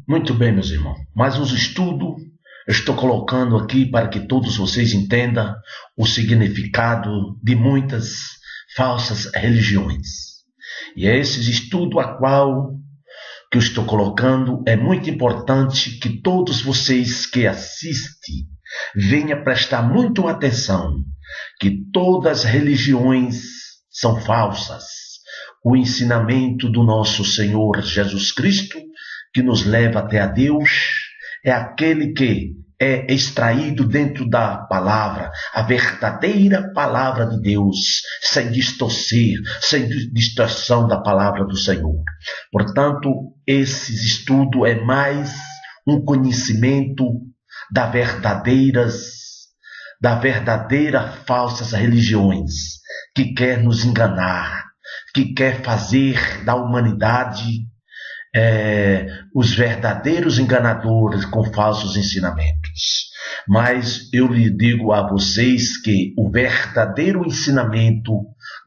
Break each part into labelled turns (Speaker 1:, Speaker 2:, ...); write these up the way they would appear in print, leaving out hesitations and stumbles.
Speaker 1: Muito bem, meus irmãos. Mais um estudo eu estou colocando aqui para que todos vocês entendam o significado de muitas falsas religiões. E é esse estudo a qual que eu estou colocando é muito importante que todos vocês que assistem venham prestar muito atenção, que todas as religiões são falsas. O ensinamento do nosso Senhor Jesus Cristo, que nos leva até a Deus, é aquele que é extraído dentro da palavra, a verdadeira palavra de Deus, sem distorcer, sem distorção da palavra do Senhor. Portanto, esse estudo é mais um conhecimento da verdadeira falsas religiões, que quer nos enganar, que quer fazer da humanidade os verdadeiros enganadores com falsos ensinamentos. Mas eu lhe digo a vocês que o verdadeiro ensinamento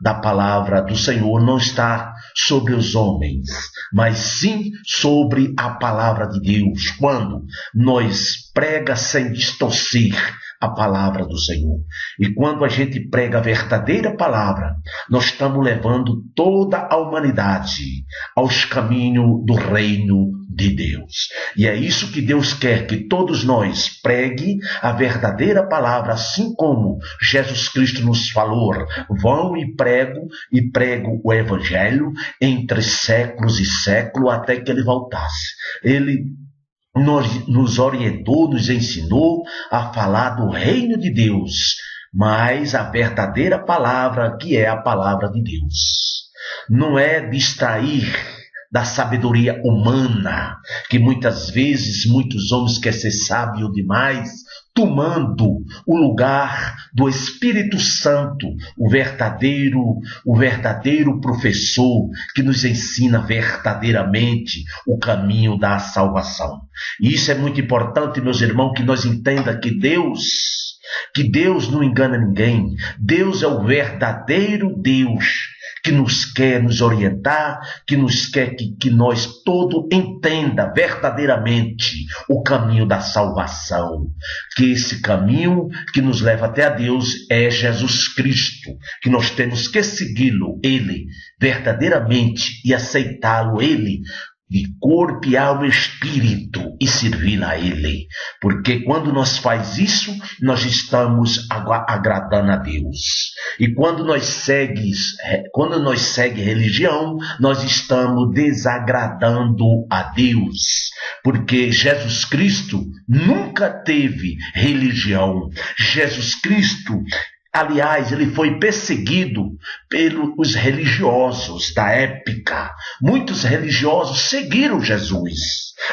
Speaker 1: da palavra do Senhor não está sobre os homens, mas sim sobre a palavra de Deus, quando nós prega sem distorcer a palavra do Senhor. E quando a gente prega a verdadeira palavra, nós estamos levando toda a humanidade aos caminhos do reino de Deus. E é isso que Deus quer, que todos nós pregue a verdadeira palavra, assim como Jesus Cristo nos falou: vão e prego o evangelho entre séculos e séculos até que ele voltasse. Ele nos orientou, nos ensinou a falar do reino de Deus, mas a verdadeira palavra, que é a palavra de Deus. Não é distrair da sabedoria humana, que muitas vezes muitos homens querem ser sábios demais, tomando o lugar do Espírito Santo, o verdadeiro professor que nos ensina verdadeiramente o caminho da salvação. E isso é muito importante, meus irmãos, que nós entendamos que Deus não engana ninguém. Deus é o verdadeiro Deus que nos quer nos orientar, que nos quer que nós todos entenda verdadeiramente o caminho da salvação. Que esse caminho que nos leva até a Deus é Jesus Cristo, que nós temos que segui-lo, ele, verdadeiramente, e aceitá-lo, ele, de corpo, alma e espírito, e servir a ele. Porque quando nós faz isso, nós estamos agradando a Deus. E quando nós segue religião, nós estamos desagradando a Deus. Porque Jesus Cristo nunca teve religião. Jesus Cristo, aliás, ele foi perseguido pelos religiosos da época. Muitos religiosos seguiram Jesus,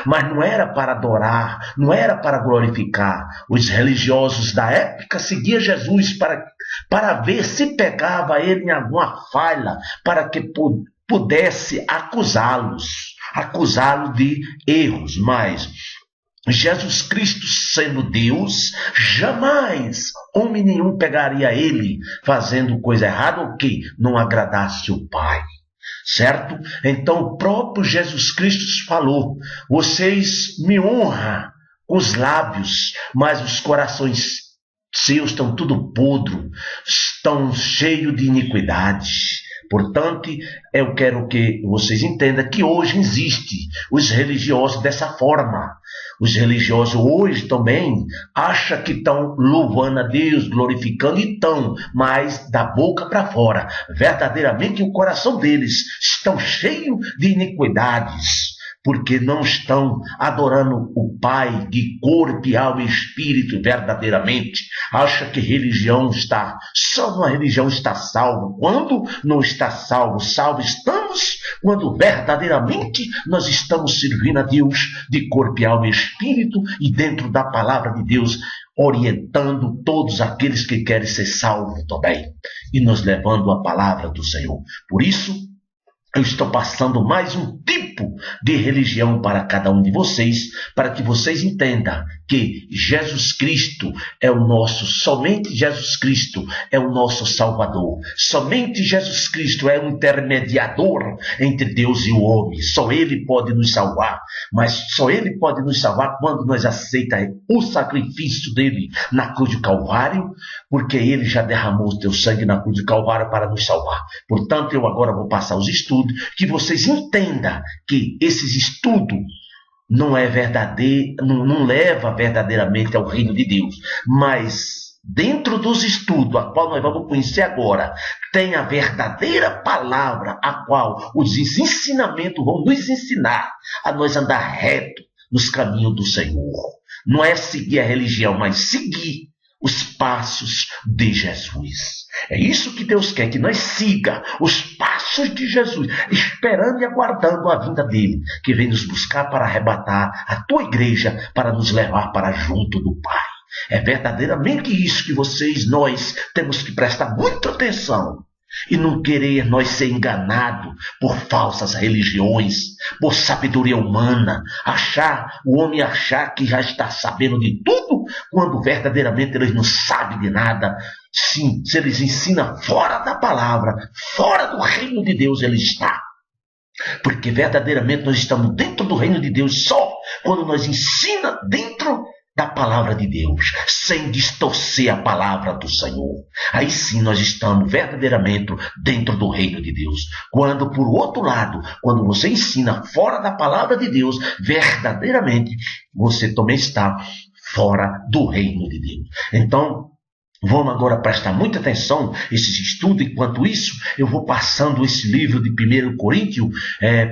Speaker 1: mas não era para adorar, não era para glorificar. Os religiosos da época seguiam Jesus para ver se pegava ele em alguma falha, para que pudesse acusá-lo de erros. Mas Jesus Cristo, sendo Deus, jamais homem nenhum pegaria ele fazendo coisa errada ou que não agradasse o Pai. Certo? Então o próprio Jesus Cristo falou: vocês me honram com os lábios, mas os corações seus estão tudo podre, estão cheios de iniquidade. Portanto, eu quero que vocês entendam que hoje existe os religiosos dessa forma. Os religiosos hoje também acham que estão louvando a Deus, glorificando, e estão, mas da boca para fora. Verdadeiramente o coração deles estão cheio de iniquidades, porque não estão adorando o Pai de corpo, alma e espírito verdadeiramente. Acha que só uma religião está salvo, quando não está salvo. Salvo estamos quando verdadeiramente nós estamos servindo a Deus de corpo, alma e espírito, e dentro da palavra de Deus, orientando todos aqueles que querem ser salvos também, e nos levando a palavra do Senhor. Por isso, eu estou passando mais um tipo de religião para cada um de vocês, para que vocês entendam que Jesus Cristo é o nosso, somente Jesus Cristo é o nosso Salvador. Somente Jesus Cristo é o intermediador entre Deus e o homem. Só Ele pode nos salvar, mas só Ele pode nos salvar quando nós aceitamos o sacrifício dele na cruz do Calvário, porque Ele já derramou o teu sangue na cruz do Calvário para nos salvar. Portanto, eu agora vou passar os estudos, que vocês entendam que esses estudos não é verdadeiro, não leva verdadeiramente ao reino de Deus, mas dentro dos estudos, a qual nós vamos conhecer agora, tem a verdadeira palavra, a qual os ensinamentos vão nos ensinar a nós andar reto nos caminhos do Senhor. Não é seguir a religião, mas seguir os passos de Jesus. É isso que Deus quer, que nós siga os passos de Jesus, esperando e aguardando a vinda dele, que vem nos buscar para arrebatar a tua igreja, para nos levar para junto do Pai. É verdadeiramente isso que nós temos que prestar muita atenção. E não querer nós ser enganados por falsas religiões, por sabedoria humana, o homem achar que já está sabendo de tudo, quando verdadeiramente eles não sabem de nada. Sim, se eles ensinam fora da palavra, fora do reino de Deus ele está. Porque verdadeiramente nós estamos dentro do reino de Deus só quando nós ensinamos dentro da palavra de Deus, sem distorcer a palavra do Senhor. Aí sim nós estamos verdadeiramente dentro do reino de Deus. Quando, por outro lado, quando você ensina fora da palavra de Deus, verdadeiramente você também está fora do reino de Deus. Então, vamos agora prestar muita atenção a esses estudos. Enquanto isso, eu vou passando esse livro de 1 Coríntios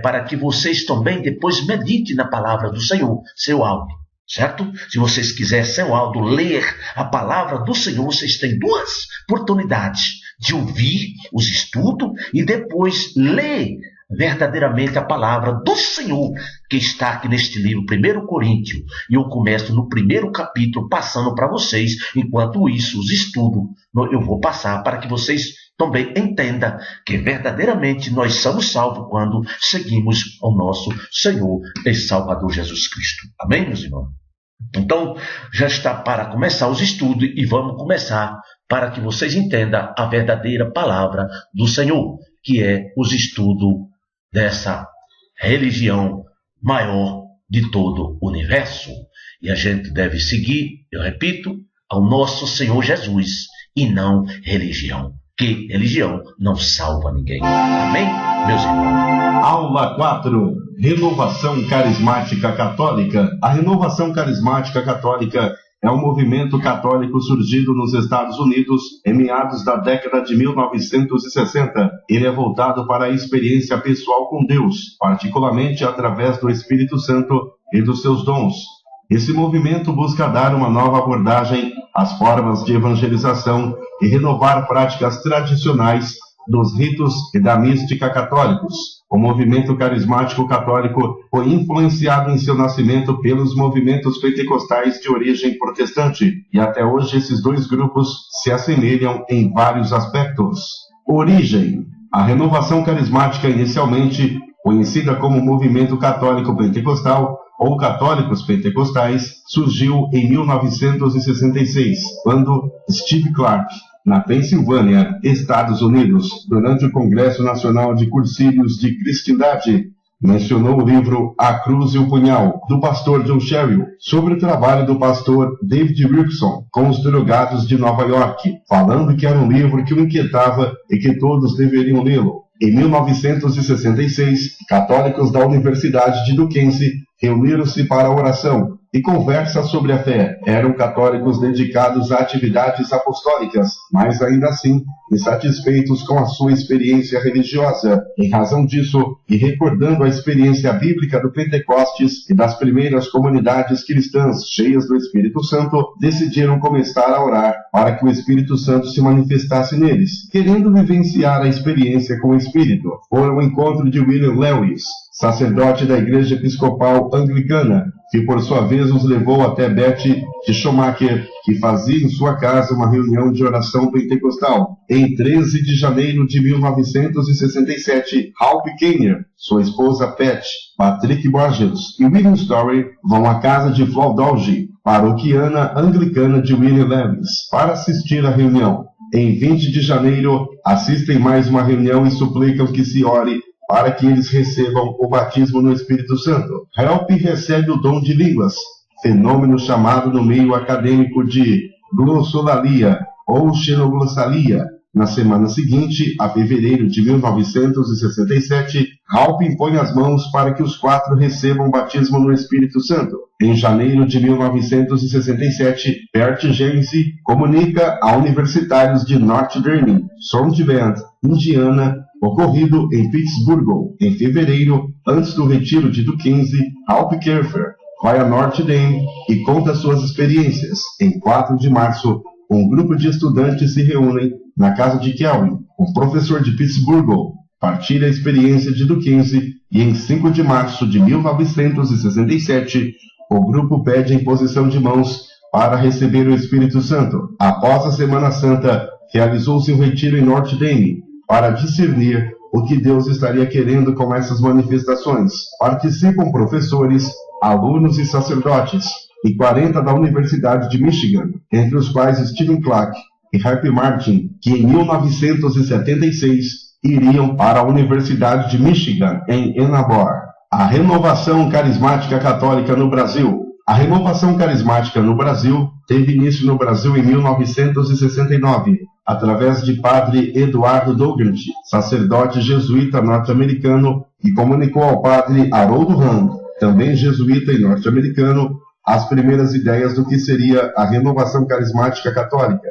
Speaker 1: para que vocês também depois meditem na palavra do Senhor, seu áudio. Certo? Se vocês quiserem, seu áudio, ler a palavra do Senhor, vocês têm duas oportunidades de ouvir os estudos e depois ler verdadeiramente a palavra do Senhor que está aqui neste livro, 1 Coríntios. E eu começo no primeiro capítulo, passando para vocês. Enquanto isso, os estudos eu vou passar para que vocês também entendam que verdadeiramente nós somos salvos quando seguimos ao nosso Senhor e Salvador Jesus Cristo. Amém, meus irmãos? Então, já está para começar os estudos e vamos começar para que vocês entendam a verdadeira palavra do Senhor, que é os estudos dessa religião maior de todo o universo. E a gente deve seguir, eu repito, ao nosso Senhor Jesus e não religião. Que religião não salva ninguém. Amém, meus irmãos?
Speaker 2: Aula 4. Renovação Carismática Católica. A Renovação Carismática Católica é um movimento católico surgido nos Estados Unidos em meados da década de 1960. Ele é voltado para a experiência pessoal com Deus, particularmente através do Espírito Santo e dos seus dons. Esse movimento busca dar uma nova abordagem às formas de evangelização e renovar práticas tradicionais dos ritos e da mística católicos. O movimento carismático católico foi influenciado em seu nascimento pelos movimentos pentecostais de origem protestante, e até hoje esses dois grupos se assemelham em vários aspectos. Origem. A renovação carismática, inicialmente conhecida como Movimento Católico Pentecostal, ou Católicos Pentecostais, surgiu em 1966, quando Steve Clark, na Pensilvânia, Estados Unidos, durante o Congresso Nacional de Cursilhos de Cristandade, mencionou o livro A Cruz e o Punhal, do pastor John Sherrill, sobre o trabalho do pastor David Wilkerson com os drogados de Nova York, falando que era um livro que o inquietava e que todos deveriam lê-lo. Em 1966, católicos da Universidade de Duquesne reuniram-se para a oração e conversa sobre a fé. Eram católicos dedicados a atividades apostólicas, mas ainda assim insatisfeitos com a sua experiência religiosa. Em razão disso, e recordando a experiência bíblica do Pentecostes e das primeiras comunidades cristãs cheias do Espírito Santo, decidiram começar a orar para que o Espírito Santo se manifestasse neles, querendo vivenciar a experiência com o Espírito. Foram ao encontro de William Lewis, sacerdote da Igreja Episcopal Anglicana, que por sua vez os levou até Beth de Schumacher, que fazia em sua casa uma reunião de oração pentecostal. Em 13 de janeiro de 1967, Ralph Kiner, sua esposa Pat, Patrick Borges e William Story vão à casa de Flo Dolge, paroquiana anglicana de William Levis, para assistir à reunião. Em 20 de janeiro, assistem mais uma reunião e suplicam que se ore para que eles recebam o batismo no Espírito Santo. Help recebe o dom de línguas, fenômeno chamado no meio acadêmico de glossolalia ou xenoglossalia. Na semana seguinte, a fevereiro de 1967, Help impõe as mãos para que os 4 recebam o batismo no Espírito Santo. Em janeiro de 1967, Bert James comunica a universitários de Notre Dame, South Bend, Indiana, ocorrido em Pittsburgh. Em fevereiro, antes do retiro de Dickensian, Ralph Kerfer vai a Notre Dame e conta suas experiências. Em 4 de março, um grupo de estudantes se reúnem na casa de Kelvin, um professor de Pittsburgh, partilha a experiência de Dickensian e em 5 de março de 1967, o grupo pede a imposição de mãos para receber o Espírito Santo. Após a Semana Santa, realizou-se um retiro em Notre Dame para discernir o que Deus estaria querendo com essas manifestações. Participam professores, alunos e sacerdotes, e 40 da Universidade de Michigan, entre os quais Stephen Clark e Harvey Martin, que em 1976 iriam para a Universidade de Michigan, em Ann Arbor. A renovação carismática católica no Brasil. A renovação carismática no Brasil teve início no Brasil em 1969, através de padre Eduardo Dougherty, sacerdote jesuíta norte-americano, e comunicou ao padre Haroldo Hahn, também jesuíta e norte-americano, as primeiras ideias do que seria a renovação carismática católica.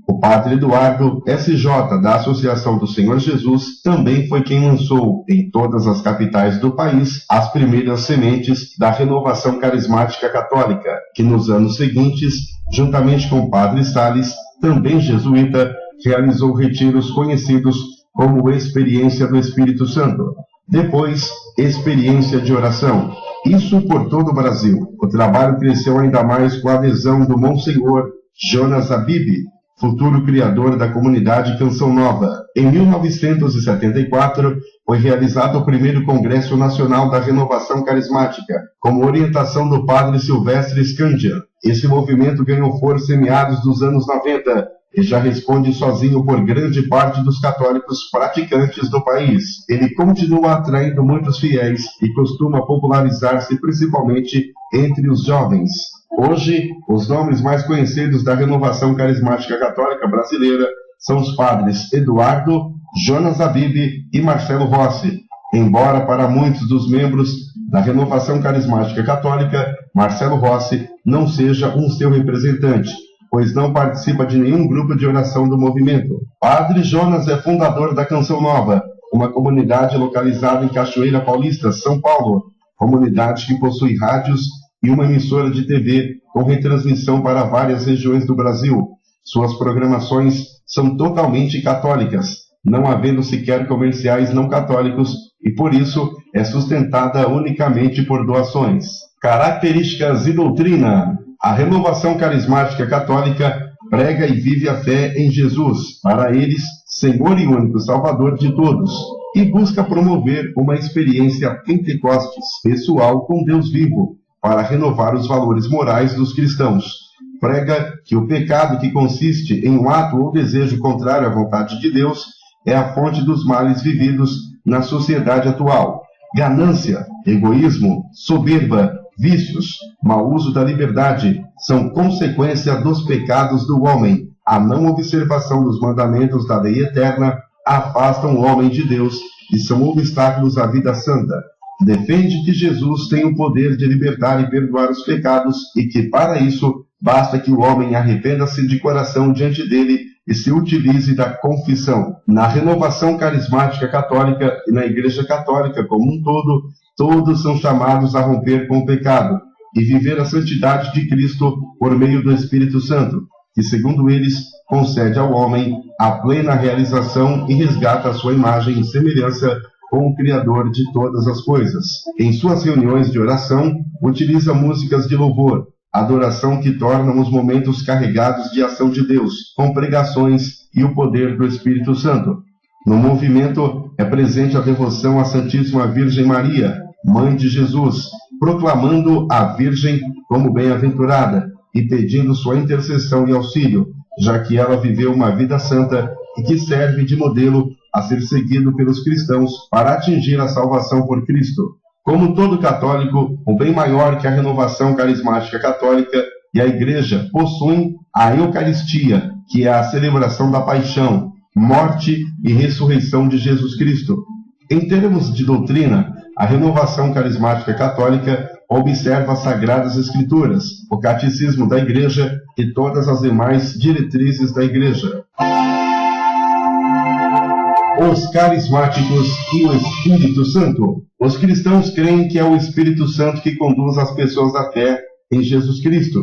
Speaker 2: O padre Eduardo, SJ da Associação do Senhor Jesus, também foi quem lançou em todas as capitais do país as primeiras sementes da renovação carismática católica, que nos anos seguintes, juntamente com o padre Salles, também jesuíta, realizou retiros conhecidos como Experiência do Espírito Santo. Depois, Experiência de Oração. Isso por todo o Brasil. O trabalho cresceu ainda mais com a adesão do Monsenhor Jonas Abib, futuro criador da comunidade Canção Nova. Em 1974, foi realizado o primeiro Congresso Nacional da Renovação Carismática, como orientação do padre Silvestre Scandian. Esse movimento ganhou força em meados dos anos 90 e já responde sozinho por grande parte dos católicos praticantes do país. Ele continua atraindo muitos fiéis e costuma popularizar-se principalmente entre os jovens. Hoje, os nomes mais conhecidos da renovação carismática católica brasileira são os padres Eduardo, Jonas Abib e Marcelo Rossi. Embora para muitos dos membros da renovação carismática católica, Marcelo Rossi não seja um seu representante, pois não participa de nenhum grupo de oração do movimento. Padre Jonas é fundador da Canção Nova, uma comunidade localizada em Cachoeira Paulista, São Paulo, comunidade que possui rádios e uma emissora de TV com retransmissão para várias regiões do Brasil. Suas programações são totalmente católicas, não havendo sequer comerciais não católicos, e por isso é sustentada unicamente por doações. Características e doutrina. A renovação carismática católica prega e vive a fé em Jesus, para eles, Senhor e único Salvador de todos, e busca promover uma experiência Pentecostes pessoal com Deus vivo, para renovar os valores morais dos cristãos. Prega que o pecado, que consiste em um ato ou desejo contrário à vontade de Deus, é a fonte dos males vividos na sociedade atual. Ganância, egoísmo, soberba, vícios, mau uso da liberdade são consequência dos pecados do homem. A não observação dos mandamentos da lei eterna afastam o homem de Deus e são obstáculos à vida santa. Defende que Jesus tem o poder de libertar e perdoar os pecados e que, para isso, basta que o homem arrependa-se de coração diante dele e se utilize da confissão. Na renovação carismática católica e na Igreja Católica como um todo, todos são chamados a romper com o pecado e viver a santidade de Cristo por meio do Espírito Santo, que, segundo eles, concede ao homem a plena realização e resgata a sua imagem e semelhança com o Criador de todas as coisas. Em suas reuniões de oração, utiliza músicas de louvor, adoração que tornam os momentos carregados de ação de Deus, com pregações e o poder do Espírito Santo. No movimento é presente a devoção à Santíssima Virgem Maria, Mãe de Jesus, proclamando a Virgem como bem-aventurada e pedindo sua intercessão e auxílio, já que ela viveu uma vida santa e que serve de modelo a ser seguido pelos cristãos para atingir a salvação por Cristo. Como todo católico, o bem maior que a renovação carismática católica e a Igreja possuem a Eucaristia, que é a celebração da paixão, morte e ressurreição de Jesus Cristo. Em termos de doutrina, a renovação carismática católica observa as Sagradas Escrituras, o Catecismo da Igreja e todas as demais diretrizes da Igreja. Os carismáticos e o Espírito Santo. Os cristãos creem que é o Espírito Santo que conduz as pessoas à fé em Jesus Cristo.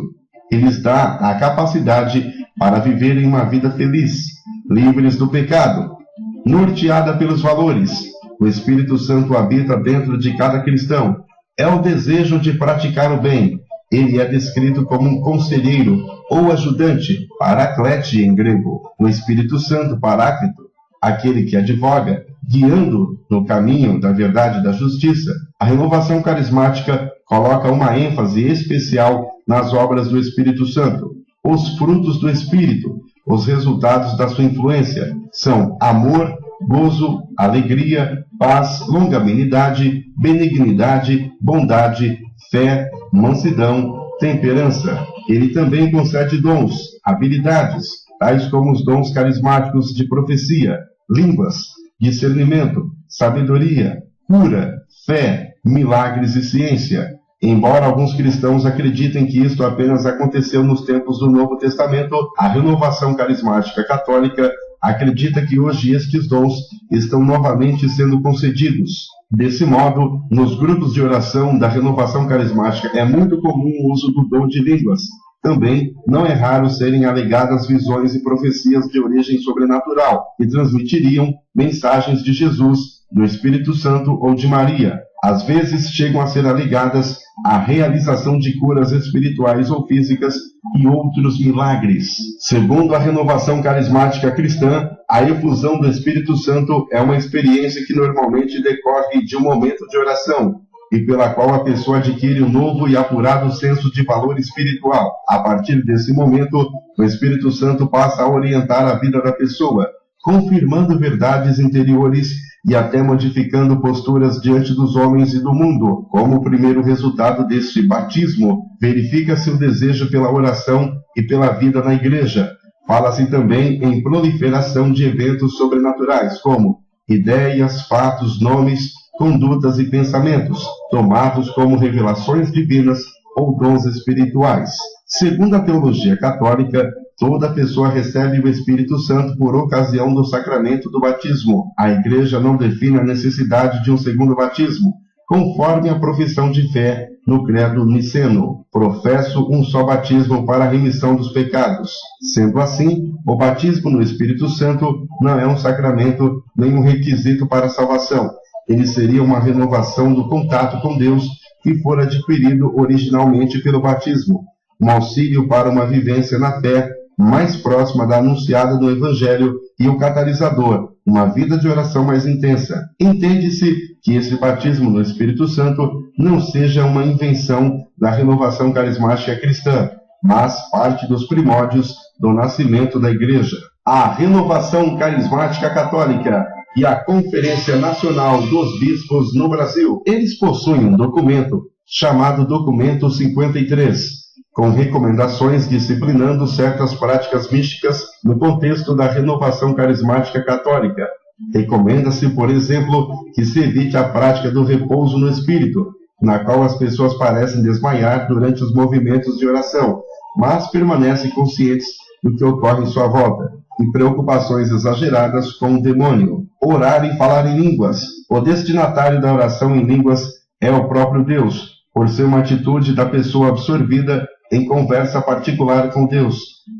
Speaker 2: Ele lhes dá a capacidade para viverem uma vida feliz, livres do pecado, norteada pelos valores. O Espírito Santo habita dentro de cada cristão. É o desejo de praticar o bem. Ele é descrito como um conselheiro ou ajudante, paraclete em grego. O Espírito Santo, paráclito, aquele que advoga, guiando no caminho da verdade e da justiça. A renovação carismática coloca uma ênfase especial nas obras do Espírito Santo. Os frutos do Espírito, os resultados da sua influência, são amor, gozo, alegria, paz, longanimidade, benignidade, bondade, fé, mansidão, temperança. Ele também concede dons, habilidades, tais como os dons carismáticos de profecia, línguas, discernimento, sabedoria, cura, fé, milagres e ciência. Embora alguns cristãos acreditem que isto apenas aconteceu nos tempos do Novo Testamento, a renovação carismática católica acredita que hoje estes dons estão novamente sendo concedidos. Desse modo, nos grupos de oração da renovação carismática é muito comum o uso do dom de línguas. Também não é raro serem alegadas visões e profecias de origem sobrenatural, que transmitiriam mensagens de Jesus, do Espírito Santo ou de Maria. Às vezes chegam a ser alegadas a realização de curas espirituais ou físicas e outros milagres. Segundo a renovação carismática cristã, a efusão do Espírito Santo é uma experiência que normalmente decorre de um momento de oração, e pela qual a pessoa adquire um novo e apurado senso de valor espiritual. A partir desse momento, o Espírito Santo passa a orientar a vida da pessoa, confirmando verdades interiores e até modificando posturas diante dos homens e do mundo. Como primeiro resultado deste batismo, verifica-se o desejo pela oração e pela vida na igreja. Fala-se também em proliferação de eventos sobrenaturais, como ideias, fatos, nomes, condutas e pensamentos, tomados como revelações divinas ou dons espirituais. Segundo a teologia católica, toda pessoa recebe o Espírito Santo por ocasião do sacramento do batismo. A Igreja não define a necessidade de um segundo batismo, conforme a profissão de fé no credo niceno. Professo um só batismo para a remissão dos pecados. Sendo assim, o batismo no Espírito Santo não é um sacramento nem um requisito para a salvação. Ele seria uma renovação do contato com Deus que for adquirido originalmente pelo batismo, um auxílio para uma vivência na fé mais próxima da anunciada do Evangelho e o catalisador, uma vida de oração mais intensa. Entende-se que esse batismo no Espírito Santo não seja uma invenção da renovação carismática cristã, mas parte dos primórdios do nascimento da Igreja. A renovação carismática católica e a Conferência Nacional dos Bispos no Brasil. Eles possuem um documento chamado Documento 53, com recomendações disciplinando certas práticas místicas no contexto da renovação carismática católica. Recomenda-se, por exemplo, que se evite a prática do repouso no espírito, na qual as pessoas parecem desmaiar durante os movimentos de oração, mas permanecem conscientes do que ocorre em sua volta, e preocupações exageradas com o demônio. Orar e falar em línguas. O destinatário da oração em línguas é o próprio Deus, por ser uma atitude da pessoa absorvida em conversa particular com Deus.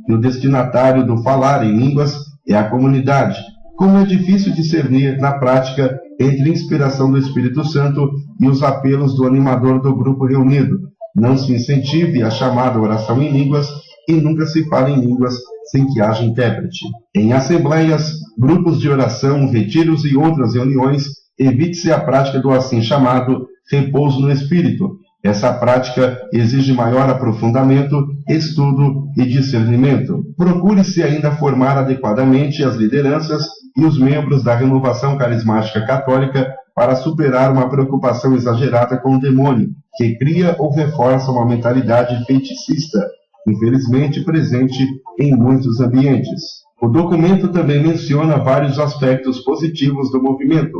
Speaker 2: E o destinatário do falar em línguas é a comunidade. Como é difícil discernir na prática entre inspiração do Espírito Santo e os apelos do animador do grupo reunido. Não se incentive a chamada oração em línguas e nunca se fala em línguas sem que haja intérprete. Em assembleias, grupos de oração, retiros e outras reuniões, evite-se a prática do assim chamado repouso no Espírito. Essa prática exige maior aprofundamento, estudo e discernimento. Procure-se ainda formar adequadamente as lideranças e os membros da renovação carismática católica para superar uma preocupação exagerada com o demônio, que cria ou reforça uma mentalidade feticista, infelizmente presente em muitos ambientes. O documento também menciona vários aspectos positivos do movimento.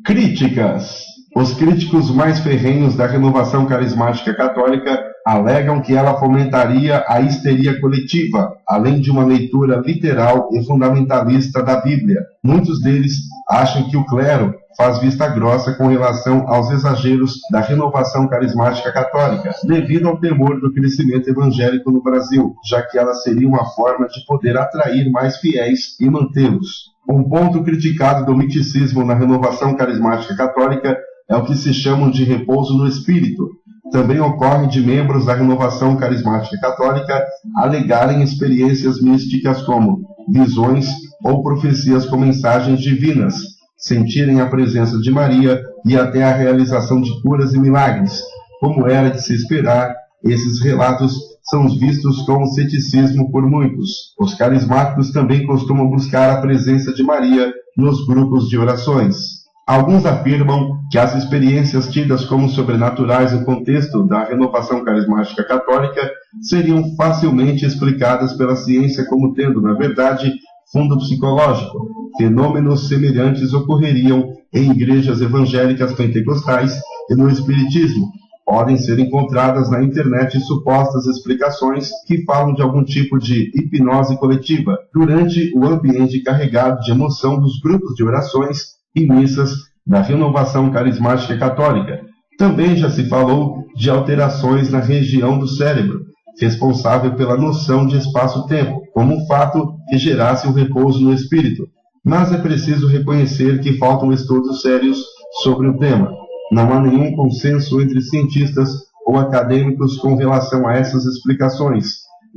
Speaker 2: Críticas. Os críticos mais ferrenhos da renovação carismática católica alegam que ela fomentaria a histeria coletiva, além de uma leitura literal e fundamentalista da Bíblia. Muitos deles acham que o clero faz vista grossa com relação aos exageros da renovação carismática católica, devido ao temor do crescimento evangélico no Brasil, já que ela seria uma forma de poder atrair mais fiéis e mantê-los. Um ponto criticado do miticismo na renovação carismática católica é o que se chama de repouso no Espírito. Também ocorre de membros da renovação carismática católica alegarem experiências místicas como visões ou profecias com mensagens divinas, sentirem a presença de Maria e até a realização de curas e milagres. Como era de se esperar, esses relatos são vistos com ceticismo por muitos. Os carismáticos também costumam buscar a presença de Maria nos grupos de orações. Alguns afirmam que as experiências tidas como sobrenaturais no contexto da renovação carismática católica seriam facilmente explicadas pela ciência como tendo, na verdade, fundo psicológico. Fenômenos semelhantes ocorreriam em igrejas evangélicas pentecostais e no espiritismo. Podem ser encontradas na internet supostas explicações que falam de algum tipo de hipnose coletiva durante o ambiente carregado de emoção dos grupos de orações e missas da renovação carismática católica. Também já se falou de alterações na região do cérebro, responsável pela noção de espaço-tempo, como um fato que gerasse o repouso no espírito. Mas é preciso reconhecer que faltam estudos sérios sobre o tema. Não há nenhum consenso entre cientistas ou acadêmicos com relação a essas explicações,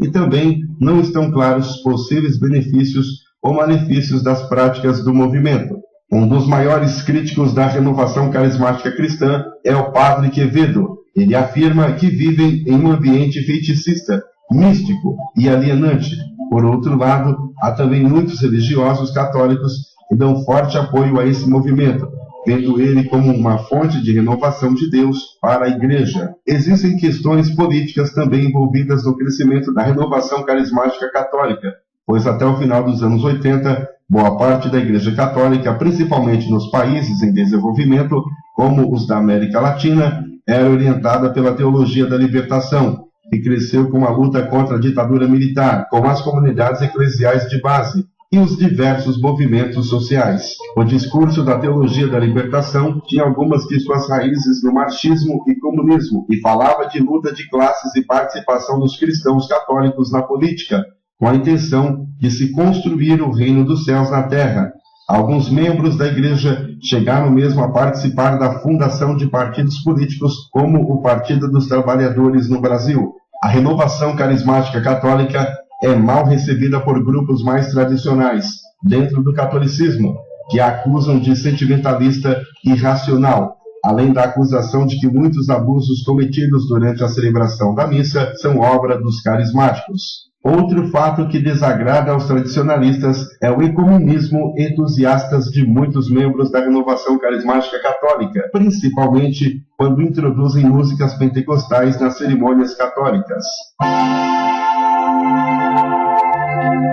Speaker 2: e também não estão claros os possíveis benefícios ou malefícios das práticas do movimento. Um dos maiores críticos da renovação carismática cristã é o padre Quevedo. Ele afirma que vivem em um ambiente feticista, místico e alienante. Por outro lado, há também muitos religiosos católicos que dão forte apoio a esse movimento, vendo ele como uma fonte de renovação de Deus para a Igreja. Existem questões políticas também envolvidas no crescimento da renovação carismática católica, pois até o final dos anos 80, boa parte da Igreja Católica, principalmente nos países em desenvolvimento, como os da América Latina, era orientada pela teologia da libertação, que cresceu com a luta contra a ditadura militar, com as comunidades eclesiais de base e os diversos movimentos sociais. O discurso da teologia da libertação tinha algumas de suas raízes no marxismo e comunismo, e falava de luta de classes e participação dos cristãos católicos na política, com a intenção de se construir o reino dos céus na terra. Alguns membros da Igreja chegaram mesmo a participar da fundação de partidos políticos, como o Partido dos Trabalhadores no Brasil. A renovação carismática católica é mal recebida por grupos mais tradicionais, dentro do catolicismo, que a acusam de sentimentalista e irracional, além da acusação de que muitos abusos cometidos durante a celebração da missa são obra dos carismáticos. Outro fato que desagrada aos tradicionalistas é o ecumenismo entusiastas de muitos membros da renovação carismática católica, principalmente quando introduzem músicas pentecostais nas cerimônias católicas.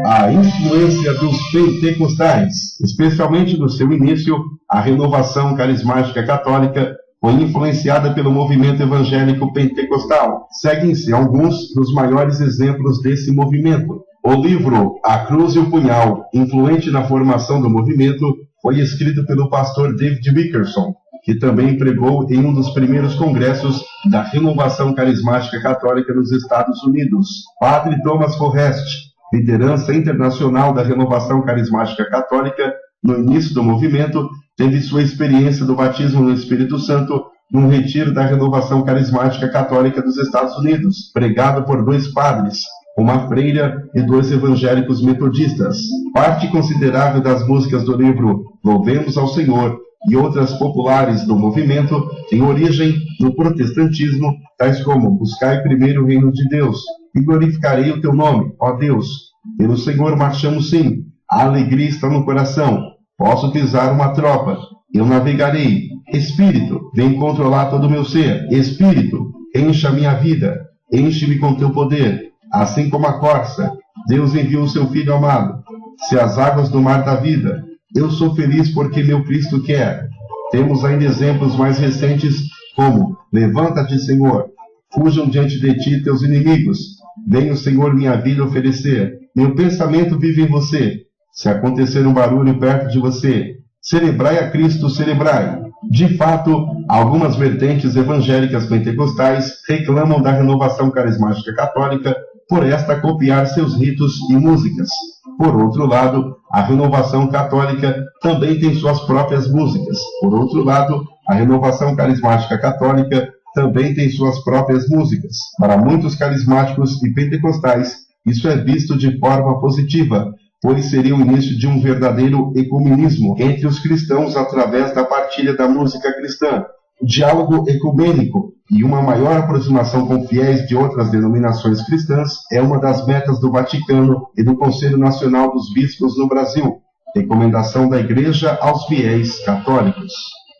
Speaker 2: A influência dos pentecostais, especialmente no seu início, a renovação carismática católica foi influenciada pelo movimento evangélico pentecostal. Seguem-se alguns dos maiores exemplos desse movimento. O livro A Cruz e o Punhal, influente na formação do movimento, foi escrito pelo pastor David Wilkerson, que também pregou em um dos primeiros congressos da renovação carismática católica nos Estados Unidos. Padre Thomas Forrest, liderança internacional da renovação carismática católica, no início do movimento, teve sua experiência do batismo no Espírito Santo num retiro da Renovação Carismática Católica dos Estados Unidos, pregado por 2 padres, uma freira e 2 evangélicos metodistas. Parte considerável das músicas do livro Louvemos ao Senhor e outras populares do movimento têm origem no protestantismo, tais como Buscai primeiro o reino de Deus e glorificarei o teu nome, ó Deus. Pelo Senhor marchamos sim, a alegria está no coração. Posso pisar uma tropa, eu navegarei. Espírito, vem controlar todo o meu ser. Espírito, encha a minha vida, enche-me com teu poder. Assim como a corça, Deus enviou o seu Filho amado. Se as águas do mar da vida, eu sou feliz porque meu Cristo quer. Temos ainda exemplos mais recentes como: levanta-te, Senhor, fujam diante de ti teus inimigos. Vem o Senhor minha vida oferecer. Meu pensamento vive em você. Se acontecer um barulho perto de você, celebrai a Cristo, celebrai. De fato, algumas vertentes evangélicas pentecostais reclamam da Renovação Carismática Católica por esta copiar seus ritos e músicas. Por outro lado, a Renovação Católica também tem suas próprias músicas. Por outro lado, a Renovação Carismática Católica também tem suas próprias músicas. Para muitos carismáticos e pentecostais, isso é visto de forma positiva, pois seria o início de um verdadeiro ecumenismo entre os cristãos através da partilha da música cristã, diálogo ecumênico e uma maior aproximação com fiéis de outras denominações cristãs é uma das metas do Vaticano e do Conselho Nacional dos Bispos no Brasil, recomendação da Igreja aos fiéis católicos.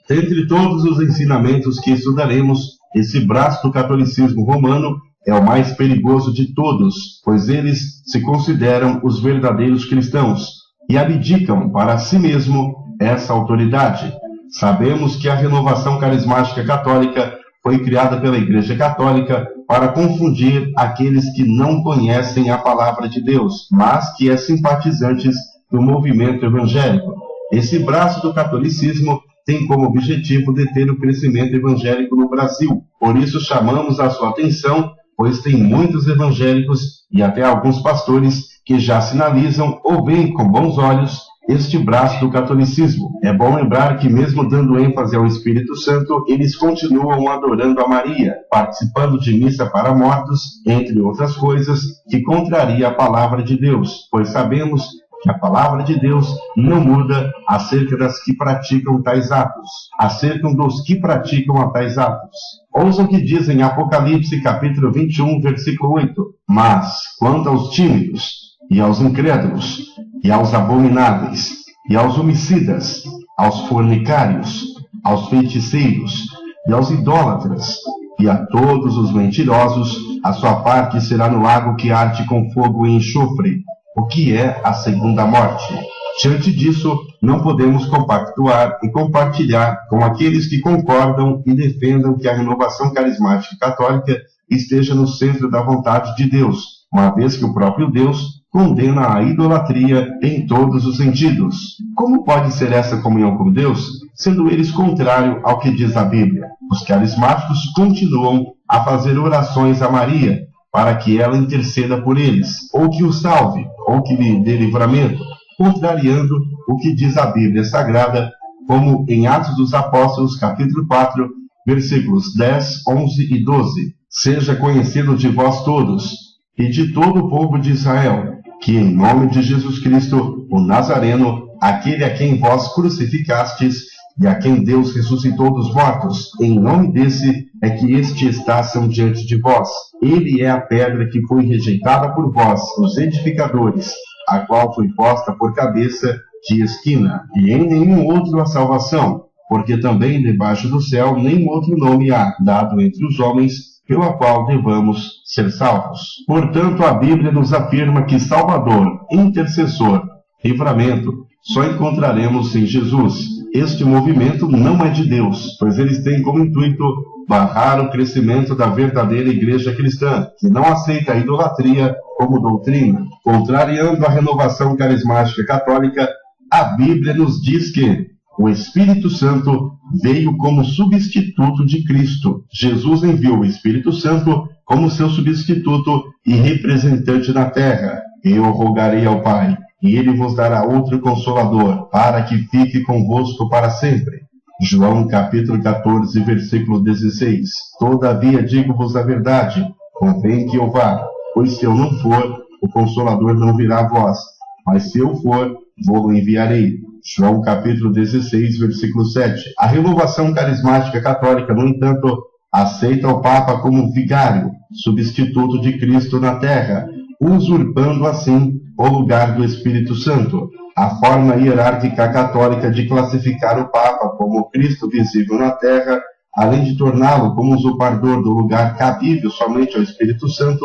Speaker 2: Dentre todos os ensinamentos que estudaremos, esse braço do catolicismo romano é o mais perigoso de todos, pois eles se consideram os verdadeiros cristãos e abdicam para si mesmo essa autoridade. Sabemos que a Renovação Carismática Católica foi criada pela Igreja Católica para confundir aqueles que não conhecem a palavra de Deus, mas que é simpatizantes do movimento evangélico. Esse braço do catolicismo tem como objetivo deter o crescimento evangélico no Brasil. Por isso chamamos a sua atenção, pois tem muitos evangélicos e até alguns pastores que já sinalizam ou veem com bons olhos este braço do catolicismo. É bom lembrar que, mesmo dando ênfase ao Espírito Santo, eles continuam adorando a Maria, participando de missa para mortos, entre outras coisas, que contraria a palavra de Deus, pois sabemos que a palavra de Deus não muda acerca das que praticam tais atos, acerca dos que praticam a tais atos. Ouça o que diz em Apocalipse capítulo 21, versículo 8. Mas, quanto aos tímidos, e aos incrédulos, e aos abomináveis, e aos homicidas, aos fornicários, aos feiticeiros, e aos idólatras, e a todos os mentirosos, a sua parte será no lago que arde com fogo e enxofre, o que é a segunda morte. Diante disso, não podemos compactuar e compartilhar com aqueles que concordam e defendam que a Renovação Carismática Católica esteja no centro da vontade de Deus, uma vez que o próprio Deus condena a idolatria em todos os sentidos. Como pode ser essa comunhão com Deus, sendo eles contrário ao que diz a Bíblia? Os carismáticos continuam a fazer orações a Maria, para que ela interceda por eles, ou que o salve, ou que lhe dê livramento, contrariando o que diz a Bíblia Sagrada, como em Atos dos Apóstolos, capítulo 4, versículos 10, 11 e 12. Seja conhecido de vós todos, e de todo o povo de Israel, que em nome de Jesus Cristo, o Nazareno, aquele a quem vós crucificastes, e a quem Deus ressuscitou dos mortos, em nome desse é que este está diante de vós. Ele é a pedra que foi rejeitada por vós, os edificadores, a qual foi posta por cabeça de esquina, e em nenhum outro há salvação, porque também debaixo do céu nenhum outro nome há dado entre os homens, pelo qual devamos ser salvos. Portanto, a Bíblia nos afirma que Salvador, intercessor, livramento, só encontraremos em Jesus. Este movimento não é de Deus, pois eles têm como intuito barrar o crescimento da verdadeira igreja cristã, que não aceita a idolatria como doutrina. Contrariando a Renovação Carismática Católica, a Bíblia nos diz que o Espírito Santo veio como substituto de Cristo. Jesus enviou o Espírito Santo como seu substituto e representante na terra. Eu rogarei ao Pai, e ele vos dará outro Consolador, para que fique convosco para sempre. João capítulo 14, versículo 16. Todavia digo-vos a verdade, convém que eu vá, pois se eu não for, o Consolador não virá a vós, mas se eu for, vou-lo enviarei. João capítulo 16, versículo 7. A renovação carismática católica, no entanto, aceita o Papa como vigário, substituto de Cristo na terra, usurpando assim o lugar do Espírito Santo. A forma hierárquica católica de classificar o Papa como Cristo visível na terra, além de torná-lo como usurpador do lugar cabível somente ao Espírito Santo,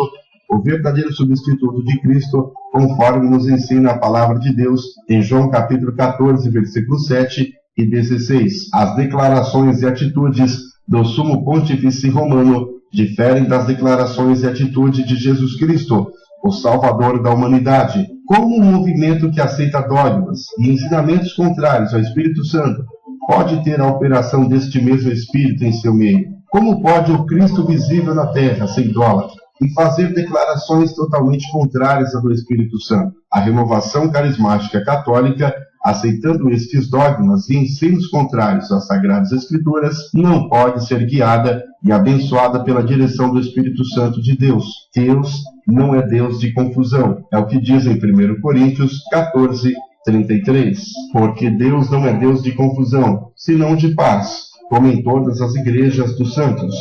Speaker 2: o verdadeiro substituto de Cristo, conforme nos ensina a palavra de Deus em João capítulo 14, versículos 7 e 16. As declarações e atitudes do Sumo Pontífice Romano diferem das declarações e atitudes de Jesus Cristo, o Salvador da humanidade. Como um movimento que aceita dogmas e ensinamentos contrários ao Espírito Santo pode ter a operação deste mesmo Espírito em seu meio? Como pode o Cristo visível na terra ser idólatra e fazer declarações totalmente contrárias à do Espírito Santo? A renovação carismática católica, aceitando estes dogmas e ensinos contrários às Sagradas Escrituras, não pode ser guiada e abençoada pela direção do Espírito Santo de Deus. Deus não é Deus de confusão. É o que diz em 1 Coríntios 14, 33. Porque Deus não é Deus de confusão, senão de paz, como em todas as igrejas dos santos.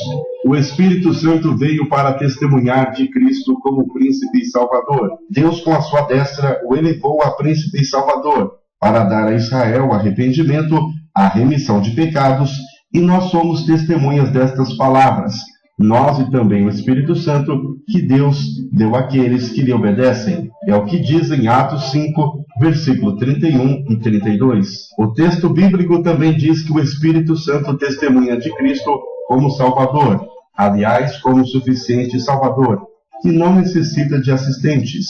Speaker 2: O Espírito Santo veio para testemunhar de Cristo como Príncipe e Salvador. Deus, com a sua destra, o elevou a Príncipe e Salvador, para dar a Israel arrependimento, a remissão de pecados, e nós somos testemunhas destas palavras, nós e também o Espírito Santo, que Deus deu àqueles que lhe obedecem. É o que diz em Atos 5, versículo 31 e 32. O texto bíblico também diz que o Espírito Santo testemunha de Cristo como Salvador, aliás, como suficiente Salvador, que não necessita de assistentes.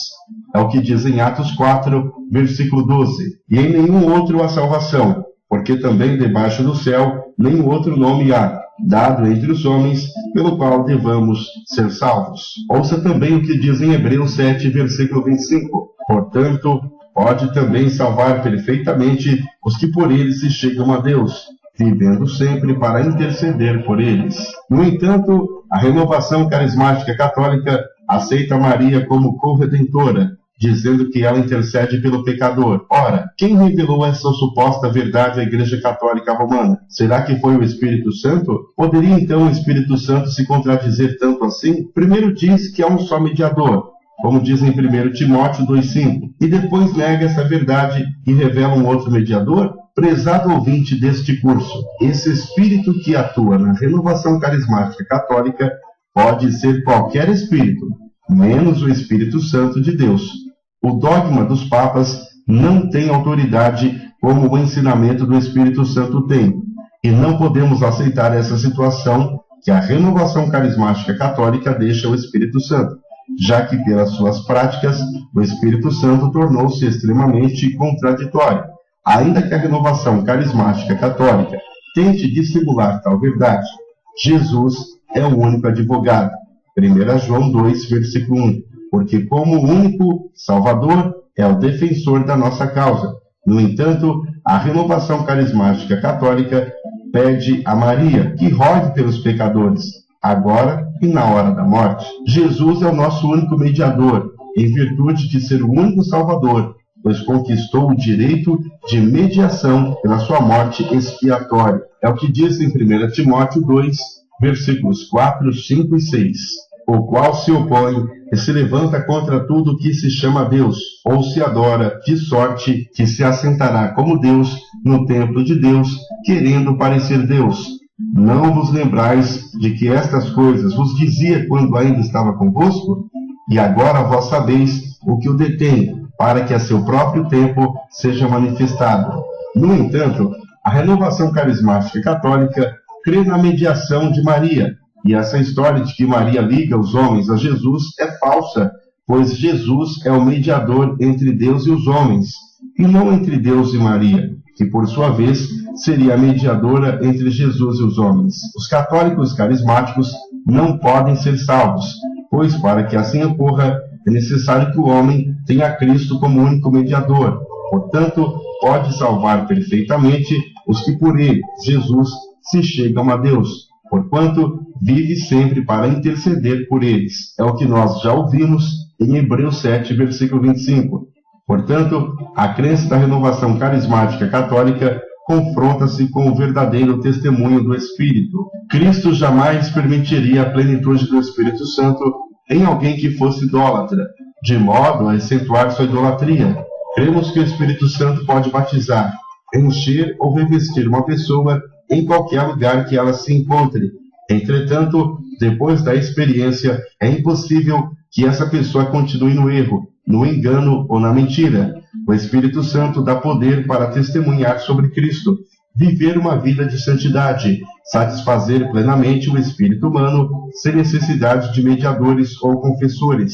Speaker 2: É o que diz em Atos 4, versículo 12. E em nenhum outro há salvação, porque também debaixo do céu nenhum outro nome há, dado entre os homens, pelo qual devamos ser salvos. Ouça também o que diz em Hebreus 7, versículo 25. Portanto, pode também salvar perfeitamente os que por ele se chegam a Deus, vivendo sempre para interceder por eles. No entanto, a renovação carismática católica aceita Maria como corredentora, dizendo que ela intercede pelo pecador. Ora, quem revelou essa suposta verdade à Igreja Católica Romana? Será que foi o Espírito Santo? Poderia então o Espírito Santo se contradizer tanto assim? Primeiro diz que há um só mediador, como diz em 1 Timóteo 2,5, e depois nega essa verdade e revela um outro mediador? Prezado ouvinte deste curso, esse Espírito que atua na renovação carismática católica pode ser qualquer Espírito, menos o Espírito Santo de Deus. O dogma dos papas não tem autoridade como o ensinamento do Espírito Santo tem, e não podemos aceitar essa situação que a renovação carismática católica deixa ao Espírito Santo, já que pelas suas práticas o Espírito Santo tornou-se extremamente contraditório. Ainda que a renovação carismática católica tente dissimular tal verdade, Jesus é o único advogado. 1 João 2, versículo 1. Porque como o único Salvador é o defensor da nossa causa. No entanto, a renovação carismática católica pede a Maria que rogue pelos pecadores, agora e na hora da morte. Jesus é o nosso único mediador, em virtude de ser o único Salvador, pois conquistou o direito de mediação pela sua morte expiatória. É o que diz em 1 Timóteo 2, versículos 4, 5 e 6. O qual se opõe e se levanta contra tudo que se chama Deus, ou se adora, de sorte que se assentará como Deus no templo de Deus, querendo parecer Deus. Não vos lembrais de que estas coisas vos dizia quando ainda estava convosco? E agora vós sabeis o que o detém, para que a seu próprio tempo seja manifestado. No entanto, a renovação carismática católica crê na mediação de Maria, e essa história de que Maria liga os homens a Jesus é falsa, pois Jesus é o mediador entre Deus e os homens, e não entre Deus e Maria, que por sua vez seria a mediadora entre Jesus e os homens. Os católicos carismáticos não podem ser salvos, pois para que assim ocorra, é necessário que o homem tenha Cristo como único mediador. Portanto, pode salvar perfeitamente os que por ele, Jesus, se chegam a Deus, porquanto vive sempre para interceder por eles. É o que nós já ouvimos em Hebreus 7, versículo 25. Portanto, a crença da renovação carismática católica confronta-se com o verdadeiro testemunho do Espírito. Cristo jamais permitiria a plenitude do Espírito Santo em alguém que fosse idólatra, de modo a acentuar sua idolatria. Cremos que o Espírito Santo pode batizar, encher ou revestir uma pessoa em qualquer lugar que ela se encontre. Entretanto, depois da experiência, é impossível que essa pessoa continue no erro, no engano ou na mentira. O Espírito Santo dá poder para testemunhar sobre Cristo, viver uma vida de santidade, satisfazer plenamente o espírito humano sem necessidade de mediadores ou confessores,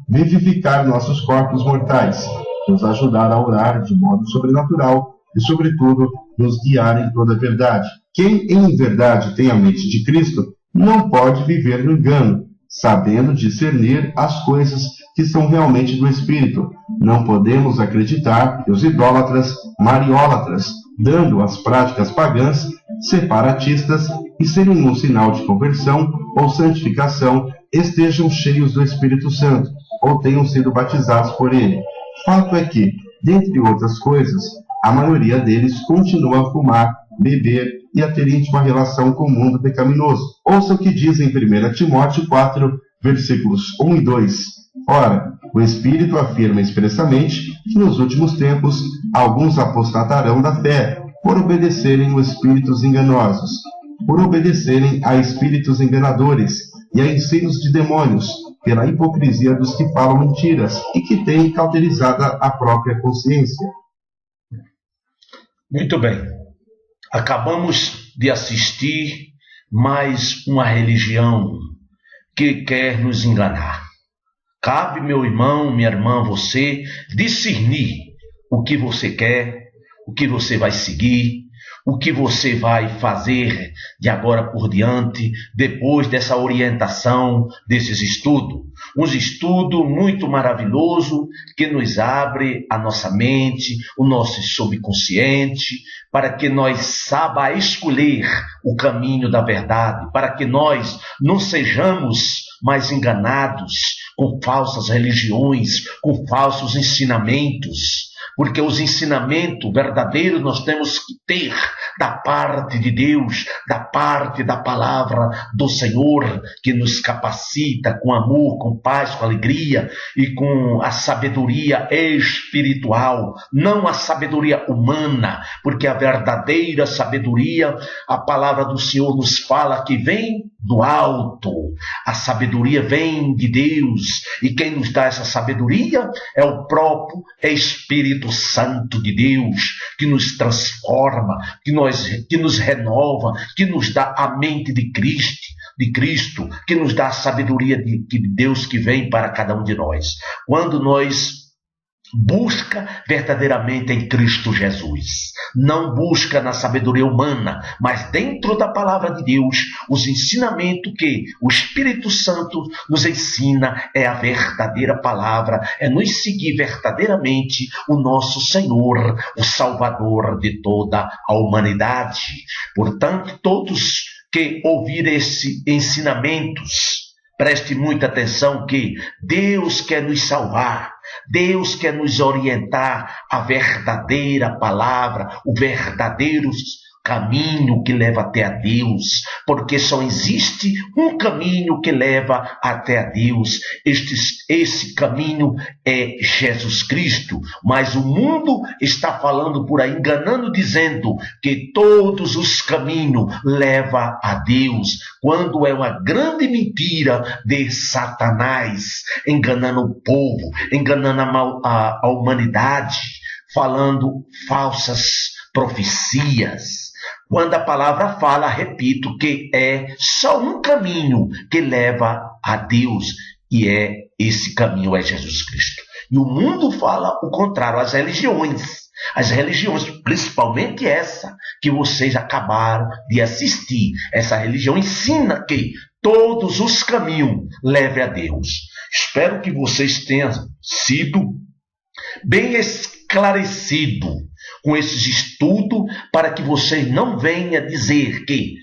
Speaker 2: vivificar nossos corpos mortais, nos ajudar a orar de modo sobrenatural e, sobretudo, nos guiar em toda a verdade. Quem em verdade tem a mente de Cristo não pode viver no engano, sabendo discernir as coisas que são realmente do Espírito. Não podemos acreditar que os idólatras, mariólatras, dando às práticas pagãs, separatistas e sem nenhum sinal de conversão ou santificação, estejam cheios do Espírito Santo ou tenham sido batizados por ele. Fato é que, dentre outras coisas, a maioria deles continua a fumar, beber e a ter íntima relação com o mundo pecaminoso. Ouça o que diz em 1 Timóteo 4, versículos 1 e 2. Ora, o Espírito afirma expressamente que nos últimos tempos alguns apostatarão da fé, por obedecerem a espíritos enganosos, por obedecerem a espíritos enganadores e a ensinos de demônios, pela hipocrisia dos que falam mentiras e que têm cauterizada a própria consciência.
Speaker 1: Muito bem. Acabamos de assistir mais uma religião que quer nos enganar. Cabe, meu irmão, minha irmã, você discernir o que você quer, o que você vai seguir, o que você vai fazer de agora por diante, depois dessa orientação, desses estudos. Um estudo muito maravilhoso que nos abre a nossa mente, o nosso subconsciente, para que nós saiba escolher o caminho da verdade, para que nós não sejamos mais enganados com falsas religiões, com falsos ensinamentos, porque os ensinamentos verdadeiros nós temos que ter da parte de Deus, da parte da palavra do Senhor, que nos capacita com amor, com paz, com alegria e com a sabedoria espiritual, não a sabedoria humana, porque a verdadeira sabedoria, a palavra do Senhor nos fala que vem do alto, a sabedoria vem de Deus, e quem nos dá essa sabedoria é o próprio Espírito Santo de Deus, que nos transforma, que nos renova, que nos dá a mente de Cristo, que nos dá a sabedoria de Deus que vem para cada um de nós. Quando nós busca verdadeiramente em Cristo Jesus, não busca na sabedoria humana, mas dentro da palavra de Deus, os ensinamentos que o Espírito Santo nos ensina é a verdadeira palavra, é nos seguir verdadeiramente o nosso Senhor, o Salvador de toda a humanidade. Portanto, todos que ouvirem esses ensinamentos, preste muita atenção que Deus quer nos salvar, Deus quer nos orientar a verdadeira palavra, o verdadeiro caminho que leva até a Deus, porque só existe um caminho que leva até a Deus. Esse caminho é Jesus Cristo, mas o mundo está falando por aí, enganando, dizendo que todos os caminhos levam a Deus, quando é uma grande mentira de Satanás, enganando o povo, enganando a humanidade, falando falsas profecias. Quando a palavra fala, repito, que é só um caminho que leva a Deus, e esse caminho é Jesus Cristo. E o mundo fala o contrário, as religiões, principalmente essa que vocês acabaram de assistir. Essa religião ensina que todos os caminhos levam a Deus. Espero que vocês tenham sido bem esclarecidos com esses estudos, para que vocês não venham dizer que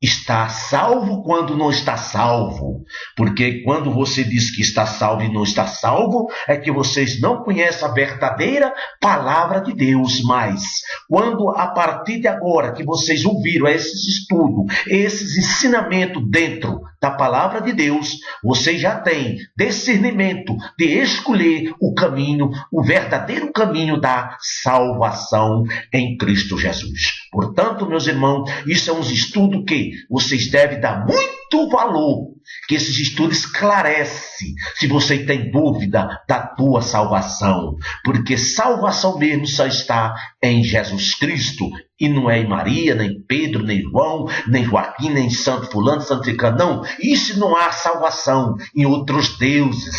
Speaker 1: está salvo quando não está salvo. Porque quando você diz que está salvo e não está salvo, é que vocês não conhecem a verdadeira palavra de Deus. Mas quando a partir de agora que vocês ouviram esses estudos, esses ensinamentos dentro da palavra de Deus, vocês já têm discernimento de escolher o caminho, o verdadeiro caminho da salvação em Cristo Jesus. Portanto, meus irmãos, isso é um estudo que vocês devem dar muito valor, que esses estudos esclarecem se você tem dúvida da tua salvação, porque salvação mesmo só está em Jesus Cristo, e não é em Maria, nem Pedro, nem João, nem Joaquim, nem Santo Fulano, Santo Tricano, não. Isso não há salvação em outros deuses.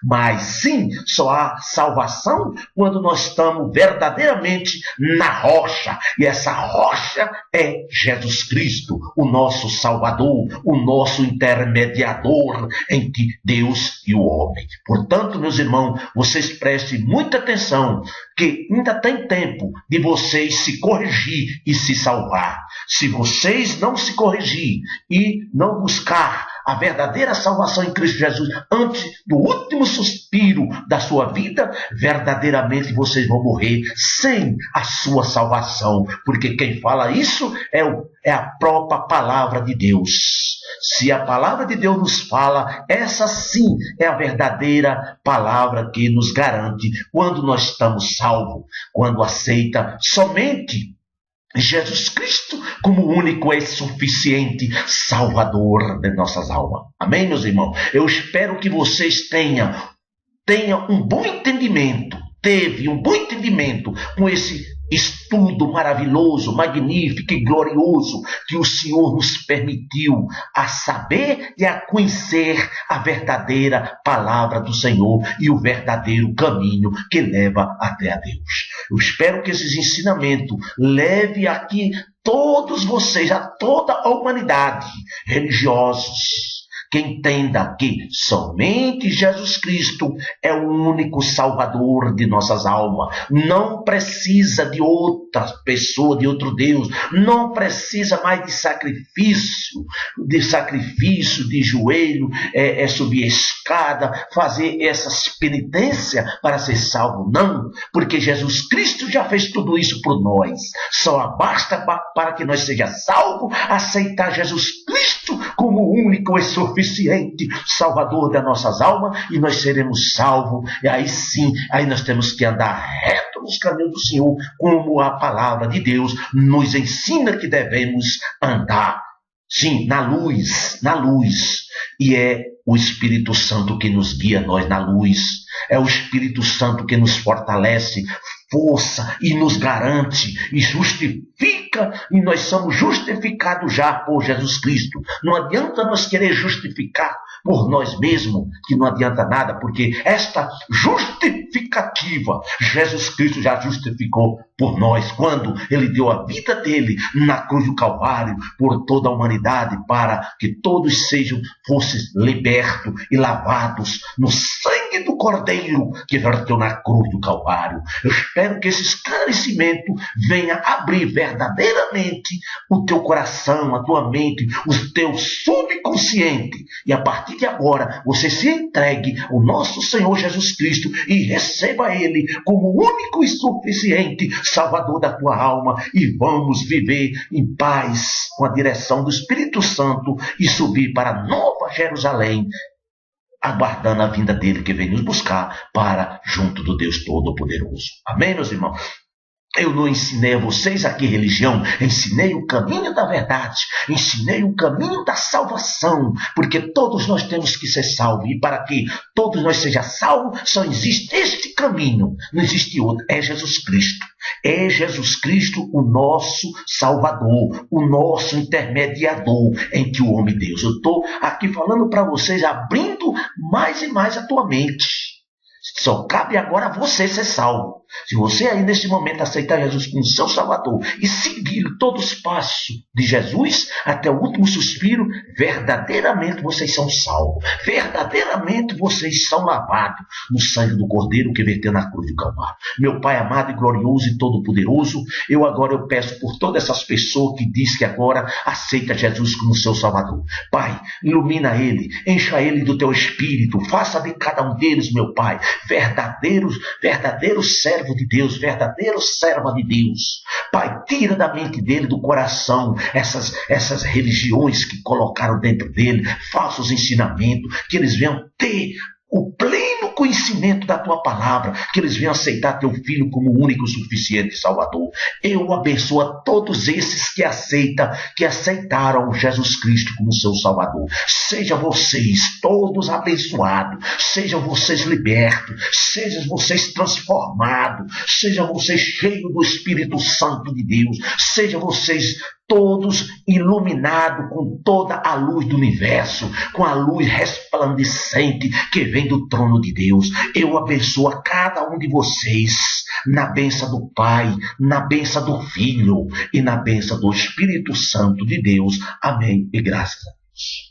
Speaker 1: Mas sim, só há salvação quando nós estamos verdadeiramente na rocha. E essa rocha é Jesus Cristo, o nosso Salvador, o nosso intermediador entre Deus e o homem. Portanto, meus irmãos, vocês prestem muita atenção, que ainda tem tempo de vocês se corrigir e se salvar. Se vocês não se corrigir e não buscar a verdadeira salvação em Cristo Jesus antes do último suspiro da sua vida, verdadeiramente vocês vão morrer sem a sua salvação, porque quem fala isso é a própria palavra de Deus. Se a palavra de Deus nos fala, essa sim é a verdadeira palavra que nos garante quando nós estamos salvos, quando aceita somente Jesus Cristo como único e suficiente Salvador de nossas almas. Amém, meus irmãos? Eu espero que vocês tenham um bom entendimento, com esse estudo maravilhoso, magnífico e glorioso que o Senhor nos permitiu a saber e a conhecer a verdadeira palavra do Senhor e o verdadeiro caminho que leva até a Deus. Eu espero que esses ensinamentos levem aqui todos vocês, a toda a humanidade, religiosos, que entenda que somente Jesus Cristo é o único Salvador de nossas almas. Não precisa de outra pessoa, de outro Deus. Não precisa mais de sacrifício, de joelho, subir a escada, fazer essas penitências para ser salvo. Não, porque Jesus Cristo já fez tudo isso por nós. Só basta para que nós sejamos salvos, aceitar Jesus Cristo como o único e suficiente Salvador das nossas almas, e nós seremos salvos. E aí sim, aí nós temos que andar reto nos caminhos do Senhor, como a palavra de Deus nos ensina que devemos andar. Sim, na luz. E é o Espírito Santo que nos guia nós na luz. É o Espírito Santo que nos fortalece força e nos garante e justifica, e nós somos justificados já por Jesus Cristo. Não adianta nós querer justificar por nós mesmos, que não adianta nada, porque esta justificativa Jesus Cristo já justificou por nós, quando ele deu a vida dele na cruz do Calvário por toda a humanidade, para que todos fossem libertos e lavados no sangue do Cordeiro que verteu na cruz do Calvário. Eu espero que esse esclarecimento venha abrir verdadeiramente o teu coração, a tua mente, o teu subconsciente, e a partir de agora você se entregue ao nosso Senhor Jesus Cristo e receba ele como único e suficiente Salvador da tua alma, e vamos viver em paz com a direção do Espírito Santo e subir para a Nova Jerusalém, aguardando a vinda dele, que vem nos buscar para junto do Deus Todo-Poderoso. Amém, meus irmãos? Eu não ensinei a vocês aqui religião, ensinei o caminho da verdade, ensinei o caminho da salvação, porque todos nós temos que ser salvos, e para que todos nós sejamos salvos, só existe este caminho, não existe outro, é Jesus Cristo. É Jesus Cristo o nosso Salvador, o nosso intermediador entre o homem e Deus. Eu estou aqui falando para vocês, abrindo mais e mais a tua mente. Só cabe agora a você ser salvo. Se você aí neste momento aceitar Jesus como seu Salvador e seguir todos os passos de Jesus até o último suspiro, verdadeiramente vocês são salvos. Verdadeiramente vocês são lavados no sangue do Cordeiro que verteu na cruz do Calvário. Meu Pai amado e glorioso e todo-poderoso, eu peço por todas essas pessoas que diz que agora aceita Jesus como seu Salvador. Pai, ilumina ele, encha ele do teu Espírito, faça de cada um deles, meu Pai, verdadeiros servo de Deus, verdadeiro serva de Deus. Pai, tira da mente dele, do coração, essas religiões que colocaram dentro dele, falsos ensinamentos, que eles venham ter o pleno conhecimento da tua palavra, que eles venham aceitar teu Filho como o único e suficiente Salvador. Eu abençoo a todos esses que aceitaram Jesus Cristo como seu Salvador. Sejam vocês todos abençoados, sejam vocês libertos, sejam vocês transformados, sejam vocês cheios do Espírito Santo de Deus, sejam vocês todos iluminados com toda a luz do universo, com a luz resplandecente que vem do trono de Deus. Eu abençoo a cada um de vocês na bênção do Pai, na bênção do Filho e na bênção do Espírito Santo de Deus. Amém e graças a Deus.